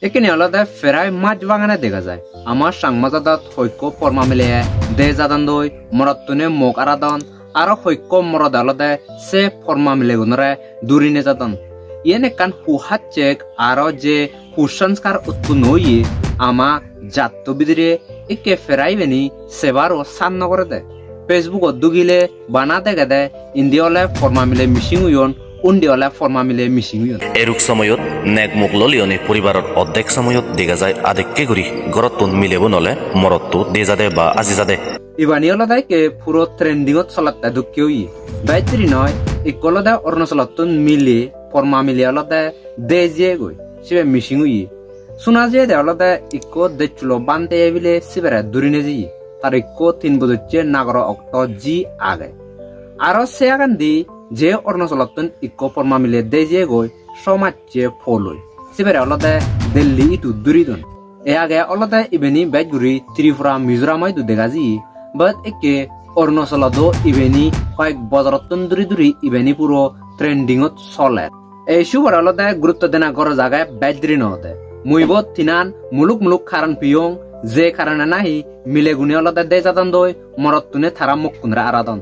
এখানে আলাদা ফেরাই মাছ বাগানে দেখা যায় আমার সাংমাজাদাত হৈক্য ফর্মা মিলে দে জাদান দই মরত্তনে মোক আরাদন আর হৈক্য মরদ আলাদা সে ফর্মা মিলে গুণরে দূরিনে জাদন ইয়েনে কান হুহাত চেক আর যে কুসংস্কার উৎপন্ন হইয়ে আমা জাত বিদিরে একে ফেরাই বেনি সেবারও সান্ন করে দে ফেসবুক দুগিলে বানা দেখা দে ইন্ডিয়ালে ফর্মা মিলে মিশিং উইয়ন উন্ডিয়ালে ফর্মা মিলে মিশিং উইয়ন এরূপ সময়ত নেক মুখ ললিয়নি পরিবারের অর্ধেক সময়ত দেখা যায় আধেককে করি গরতুন মিলেব নলে মরত্তু দে যাদে বা আজি যাদে ইবানি অলদাইকে পুরো ট্রেন্ডিংত চলাতে দুঃখী হই বাইত্রি নয় ইকলদা অরুণাচলতন মিলে ফর্মা মিলে অলদা দে জিয়ে গই সিবে মিশিং উই শুনা যে দে অলদা ইকো দেচুলো বানতে বিলে সিবেরা দুরিনে জি তার ইকো 3 বছর নাগর অক্ত জি আগে আরো সে আগান দি যে অরুণাচলতন ইকো ফর্মা মিলে দে জিয়ে গই সমাজে ফলই সিবেরা অলদা দিল্লি ইতু দুরিদন এ আগে অলদা ইবেনি বাইগুরি ত্রিপুরা মিজোরামাই দু দেগাজি বাট একে অরুণাচলতো ইবেনি কয়েক বছরতন দূরি ইবেনি পুরো ট্রেন্ডিংত চলে এই সুবার আলাদা গুরুত্ব দেনা গড় জায়গায় ব্যাদ্রি নহতে মুইব তিনান মুলুক কারণ পিয়ং যে কারণে নাহি মিলে গুনে আলাদা দে জাদান দই মরত্তুনে থারা মুখ কুনরা আরাদন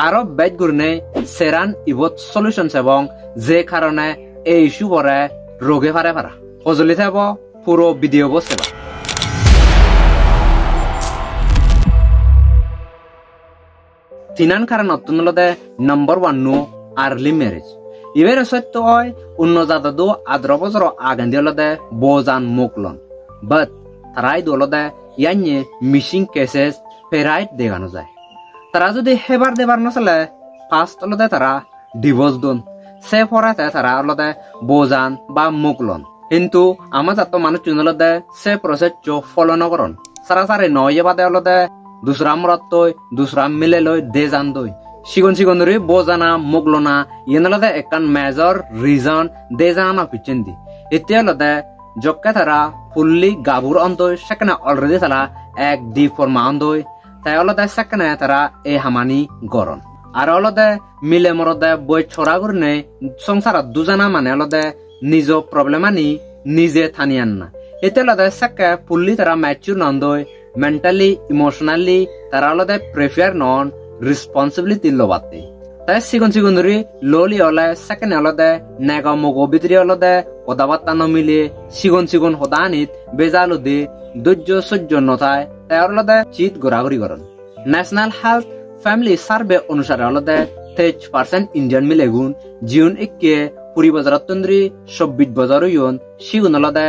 আরো ব্যাদ গুরনে সেরান ইবত সলিউশন এবং যে কারণে এই সুবরে রোগে পারে পারা অজলি থাকব পুরো ভিডিও বসেবা তিনান কারণ অত্যন্তলদে নম্বর 1 নো আর্লি ম্যারেজ ইবের সত্য হয় অন্য জাদু 18 বছর আগে দিলদে বোজান মুকলন বাট তারাই দলদে ইয়াnye মিসিং কেসেস ফেরাইট দেখানো যায় তারা যদি হেবার দেবার নচলে ফার্স্ট অলদে তারা ডিভোর্স দন সে পরাতে তারা অলদে বোজান বা মুকলন কিন্তু আমার জাত মানুষ চুনলদে সে প্রসেস চো ফলো নকরন সারা সারে নয় বাদে অলদে দুসরা মরত্তই দুসরা মিলে লই দে জান দই সিগন ধরে বোজানা মুগলনা ইয়েনলদে একান মেজর রিজন দে জানা পিচেন্দি এতিয়া লদে জক্কা তারা ফুললি গাবুর অন্তই সেখানে অলরেডি তারা এক দি ফর্মা অন্তই তাই অলদে সেখানে তারা এই হামানি গরন আর অলদে মিলে মরদে বই ছড়া করনে সংসার দুজানা মানে অলদে নিজ প্রবলেম আনি নিজে থানিয়ান না এতে লদে সেকা ফুললি তারা ম্যাচুর নন্দই মেন্টালি ইমোশনালি তারা আলাদা প্রেফার নন রেসপন্সিবিলিটি লবাতে তাই সিগন ধরে ললি হলে সেকেন্ড আলাদা নেগা মগো ভিতরে আলাদা কথাবার্তা নমিলে সিগন হদানিত বেজালো দে ধৈর্য সহ্য নথায় তাই আলাদা চিত ঘোরাঘুরি করেন ন্যাশনাল হেলথ ফ্যামিলি সার্ভে অনুসারে আলাদা 30% ইন্ডিয়ান মিলে গুণ জীবন একে 20 বছর তন্দ্রি 24 বছর ইয়ন সিগুন আলাদা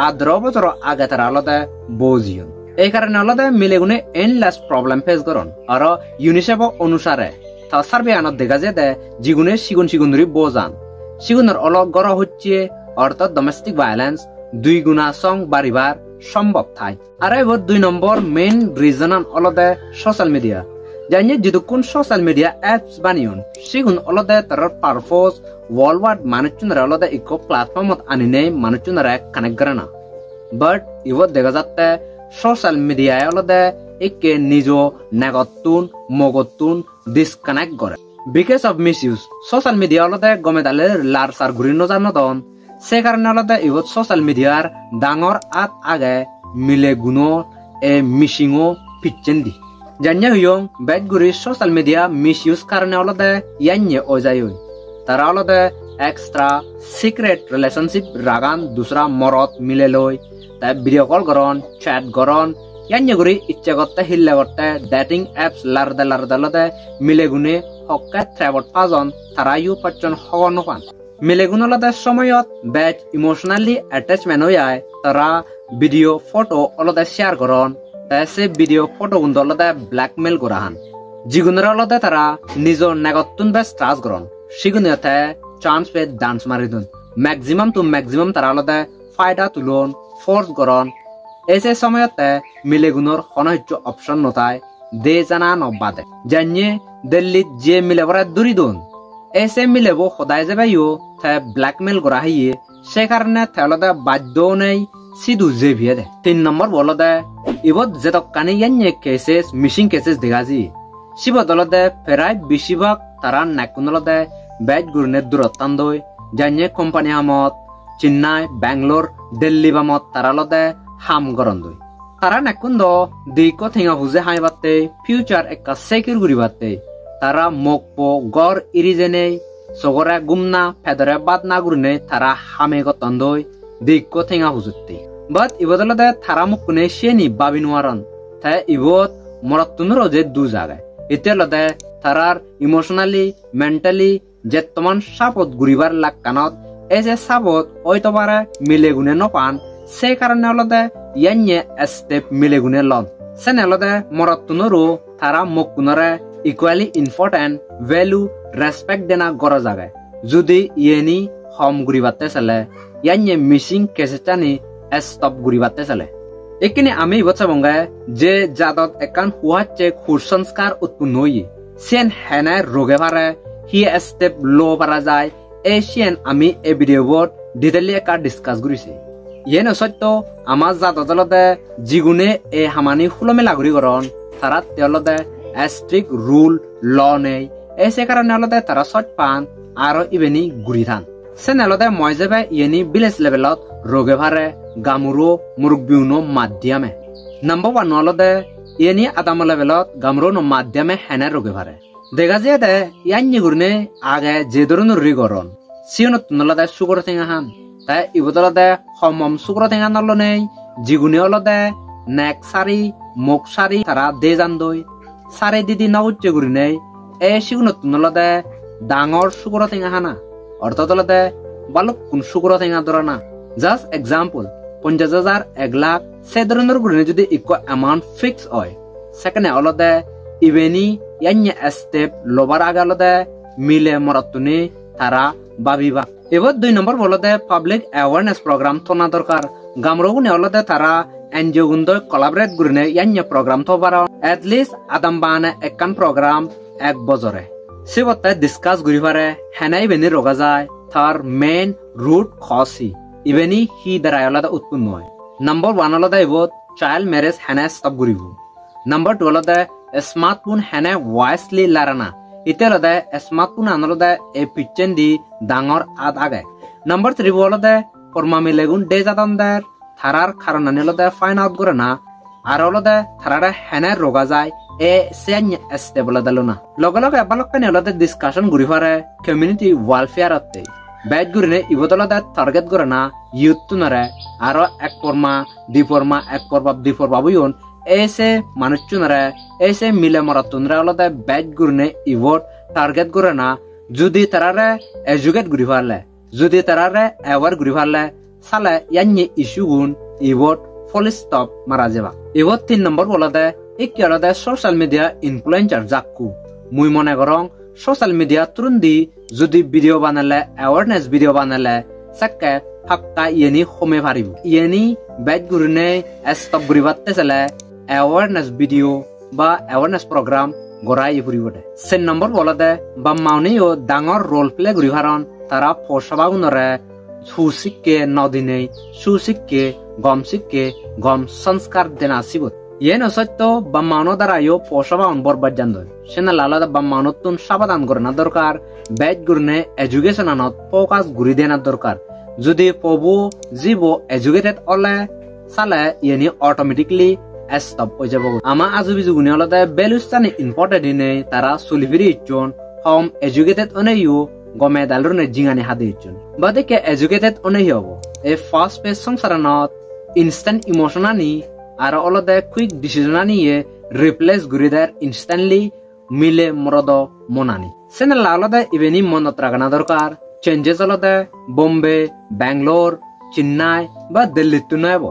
18 বছর আগে তারা আলাদা বোজিয়ন এই কারণে আলাদা মিলে গুনে এনলেস প্রবলেম ফেস করন আর ইউনিসেফ অনুসারে তা সার্ভে আনত দেখা যায় দে জিগুনে সিগুন ধরে বোজান সিগুনের অলগ গড় হচ্ছে অর্থাৎ ডোমেস্টিক ভায়োলেন্স 2 গুণা সং বাড়িবার সম্ভব থাই আর এবার 2 নম্বর মেইন রিজন আলাদা সোশ্যাল মিডিয়া জানিয়ে যতক্ষণ সোশ্যাল মিডিয়া অ্যাপস বানিয়ন সিগুন আলাদা তার পারপোজ ওয়ার্ল্ড ওয়াইড মানুষজনের আলাদা ইকো প্ল্যাটফর্মত আনিনে মানুষজনের কানেক্ট করে না বাট এবার দেখা যাচ্ছে সোশ্যাল মিডিয়ায় আলাদা একে নিজ নেগতুন মগতুন ডিসকানেক্ট করে because of miss use social media আলাদা গমে দালে লার সার ঘুরি নজানো দন সে কারণে আলাদা ইবত সোশ্যাল মিডিয়ার ডাঙর আত আগে মিলে গুণো এ মিশিংও পিচ্ছেন দি জানিয়ে হইয়ং বেদ ঘুরি সোশ্যাল মিডিয়া মিস ইউজ কারণে আলাদা ইয়াnye অজাই তারা আলাদা এক্সট্রা সিক্রেট রিলেশনশিপ রাগান দুসরা মরত মিলে লই তাই ভিডিও কল করন চ্যাট করন ইয়ান্য করে ইচ্ছা করতে হিল্লে করতে ডেটিং অ্যাপস লারদে মিলে গুনে হকা ট্রাভেল পাজন তারা ইউ পাচ্ছন হওয়া নপান মিলে গুণ আলাদা সময়ত ব্যাচ ইমোশনালি অ্যাটাচমেন্ট হয়ে যায় তারা ভিডিও ফটো আলাদা শেয়ার করন তাই সে ভিডিও ফটো গুণ আলাদা ব্ল্যাকমেল করা হান যিগুণের আলাদা তারা নিজ নেগতুন বেশ ট্রাস্ট করন সিগুণতে চান্স পে ডান্স মারি দিন ম্যাক্সিমাম তারা আলাদা ফায়দা তুলন ফোর্স করন এসে সময়তে মিলে গুণর অনহ্য অপশন নতায় দে জানা নবাদে জানিয়ে দিল্লিত যে মিলে পড়া দূরি দন এসে মিলেব সদায় যাবাইও তাই ব্ল্যাকমেল করা হইয়ে সে কারণে তাহলে বাধ্য নেই সিধু যে ভিয়ে দে 3 নম্বর বলদে ইবত যেত কানে ইয়ান্য কেসেস মিসিং কেসেস দেখাজি শিবদলদে প্রায় বেশিরভাগ তারা নাকুনলদে ব্যাট গুরনে দূরত্বান দই জানিয়ে কোম্পানি আমত চেন্নাই বেংলোর দিল্লি বামত তারা লদে হাম গরন দই তারা নেকুন্দ দিক থেঙা হুজে হাই বাতে ফিউচার একটা সেকিউর গুরি বাতে তারা মকপো গড় ইরিজেনে সগরে গুমনা ফেদরে বাদ না গুরনে তারা হামে গতন দই দিক থেঙা হুজুতে বাট ইবদলদে তারা মুকুনে সেনি বাবি নোয়ারন তাই ইবত মরতুনর যে দু জায়গায় এতে লদে তারার ইমোশনালি মেন্টালি যে তমান সাপত গুরিবার লাগ কানত এই যে সাপত ওই তোমারে মিলে গুনে নপান সেই কারণে হলদে ইয়ান্যে স্টেপ মিলে গুনে লন সে নেলদে মরতুনরও তারা মুকুনরে ইকুয়ালি ইম্পর্টেন্ট ভ্যালু রেসপেক্ট দেনা গড় জাগায় যদি ইয়েনি হম গুরিবাতে চলে ইয়ান্যে মিসিং কেসেটানি স্টপ গুরিবাতে চলে এখানে আমি ইবত বঙ্গায় যে জাদত একান হুয়াচ্ছে কুসংস্কার উৎপন্ন হই সেন হেনায় রোগে পারে হি স্টেপ লো পারা যায় এশিয়ান আমি এই ভিডিওত ডিটেইলি একা ডিসকাস করেছি ইয়েন সত্য আমার জাদত লদে জিগুনে এ হামানি হুলমেলা গুরি করন তারা তেলদে স্ট্রিক্ট রুল ল নেই এসে কারণে লদে তারা সট পান আর ইবেনি গুরি থান সে নেলদে মই যাবে ইয়েনি ভিলেজ লেভেলত রোগে ভারে গামুরো মুরগবিউনো মাধ্যমে নাম্বার 1 নলদে ইয়েনি আদাম লেভেলত গামুরো নো মাধ্যমে হেনে রোগে ভারে দেখা যায় দে ইয়ান্নি গুরনে আগে যে ধরনের রিগরন সিয়নত নলদে সুগর থেঙা হান তাই ইবদলদে হমম সুগর থেঙা নল নেই জিগুনি অলদে নেক সারি মুখ সারি তারা দে জান দই সারি দিদি নাউচ্চে গুরি নেই এ সিগুনত নলদে ডাঙর সুগর থেঙা হানা অর্থাৎ বালক কোন সুগর থেঙা ধরা না জাস্ট এক্সাম্পল 50,000 1 লাখ সে ধরনের গুণে যদি ইকো অ্যামাউন্ট ফিক্স হয় সেখানে অলদে ইভেনি ইয়ান্যা স্টেপ লোবার আগে অলদে মিলে মরতুনি তারা বাবিবা এবার 2 নম্বর বলদে পাবলিক অ্যাওয়ারনেস প্রোগ্রাম তোনা দরকার গামরগুনে অলদে তারা এনজিও গুন্দ কোলাবরেট গুনে ইয়ান্যা প্রোগ্রাম তো বারা এট লিস্ট আদাম বানে একখান প্রোগ্রাম এক বছরে সেবতে ডিসকাস গুরি পারে হেনাই বেনি রোগা যায় তার মেইন রুট খসি ইভেনি হি দ্বারা আলাদা উৎপন্ন হয় নাম্বার 1 আলাদা ইবত চাইল্ড ম্যারেজ হেনা স্টপ গুরিব নাম্বার 2 আলাদা স্মার্টফোন হেনা ওয়াইসলি লারানা ইতে আলাদা স্মার্টফোন আনলাদা এ পিচেন দি ডাঙর আদ আগে নাম্বার 3 আলাদা ফরমা মিলেগুন ডে জাদানদার থারার কারণ আনলাদা ফাইন আউট করে না আর আলাদা থারারা হেনা রোগা যায় এ সেন স্টেবল দালনা লগে লগে বালককানি আলাদা ডিসকাশন গুরি পারে কমিউনিটি ওয়েলফেয়ার আতে ব্যাট গুরিনে ইবদলাদা টার্গেট করে না ইউথ তুনারে আরো এক পরমা দুই পরমা এক পরবা দুই পরবা বুইন এসে মানুষ চুনারে এসে মিলে মরাতুনরে আলাদা ব্যাট গুরিনে ইভোট টার্গেট করে না যদি তারারে এডুকেট গুরি পারলে যদি তারারে অ্যাওয়ার গুরি পারলে সালে ইয়ান্যে ইস্যু গুণ ইভোট ফুল স্টপ মারা যাবা ইভোট 3 নম্বর বলদে একই আলাদা সোশ্যাল মিডিয়া ইনফ্লুয়েন্সার জাক্কু মুই মনে করং সোশ্যাল মিডিয়া তুরুন্দি যদি ভিডিও বানালে অ্যাওয়ারনেস ভিডিও বানালে সাক্কে ফাক্কা ইয়েনি হোমে পারিব ইয়েনি ব্যাট গুরিনে স্টপ গুরি বাতে চলে অ্যাওয়ারনেস ভিডিও বা অ্যাওয়ারনেস প্রোগ্রাম গড়াই ফুরিবদে 4 নম্বর বলদে বা মাউনিও ডাঙর রোল প্লে গুরি হারন তারা ফসবাগুনরে সুশিককে নদিনে সুশিককে গম সংস্কার দেনা সিবত ইয়েন সত্য বা মানো দ্বারাইও পশবা অনবরবাদ জান সেনা লালাদা বা মানতুন সাবধান করে না দরকার ব্যাট গুরনে এডুকেশন আনত ফোকাস গুরি দেনা দরকার যদি পবু জীব এডুকেটেড অলে সালে ইয়েনি অটোমেটিকলি স্টপ হয়ে যাব আমা আজুবি যুগুনি অলদে বেলুস্তানি ইম্পর্টেন্ট ইনে তারা সুলিভিরি ইচ্ছন হোম এডুকেটেড অনেইও গমে দালরনে জিঙানি হাদে ইচ্ছন বাদেকে এডুকেটেড অনেই হব এ ফাস্ট পেস সংসারানত ইনস্ট্যান্ট ইমোশনানি আর অলদে কুইক ডিসিশন নিয়ে রিপ্লেস গুরি দেয় ইনস্ট্যান্টলি মিলে মরদ মনানি সেনে লালদে ইভেনি মনত রাখানা দরকার চেঞ্জেস অলদে বোম্বে বেঙ্গলোর চেন্নাই বা দিল্লি তু নয়ব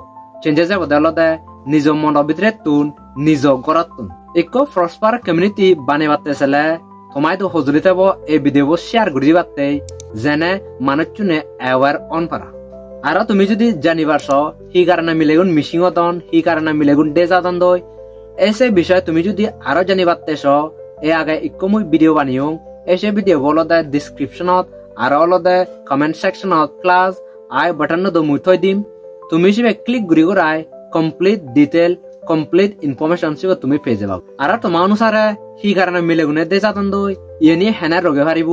চেঞ্জেস বদলদে নিজ মন ভিতরে তুন নিজ গড়ত তুন একো প্রসপার কমিউনিটি বানে বাতে চলে তোমায় তো হজুরি থাকব এই ভিডিও শেয়ার করি বাতে যেনে মানুষ চুনে অ্যাওয়ার অন পারা আর তুমি যদি জানিবার হি কারণে মিলেগুন মিশিং দন হি কারণে মিলেগুন ডেজা দন দই এসে বিষয় তুমি যদি আরো জানিবার তেস এ আগে ইকমুই ভিডিও বানিও এসে ভিডিও বলদে ডিসক্রিপশনত আর অলদে কমেন্ট সেকশনত প্লাস আই বাটন দ মুই থই দিম তুমি সিবে ক্লিক গুরি করাই কমপ্লিট ডিটেল কমপ্লিট ইনফরমেশন সিবে তুমি পেয়ে যাবা আর তোমার অনুসারে হি কারণে মিলেগুনে ডেজা দন দই ইয়ে নিয়ে হেনার রোগে পারিব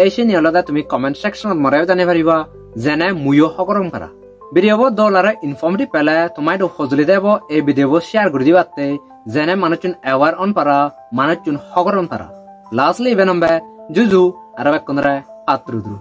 এসে নিয়ে অলদে তুমি কমেন্ট সেকশনত মরাও জানি পারিবা যেনে মুয়ো হগৰং পাৰা ভিডিঅ'ব ডলাৰে ইনফৰ্মেটিভ পেলে তোমাইতো সজুলি দেব এই ভিডিঅ'ব শ্বেয়াৰ কৰি দিবাতে যেনে মানুহচোন এৱাৰ অন পাৰা মানুহচোন হগৰং পাৰা লাষ্টলি ইভেন নম্বে জুজু আৰু একনৰে আত্ৰুদ্ৰু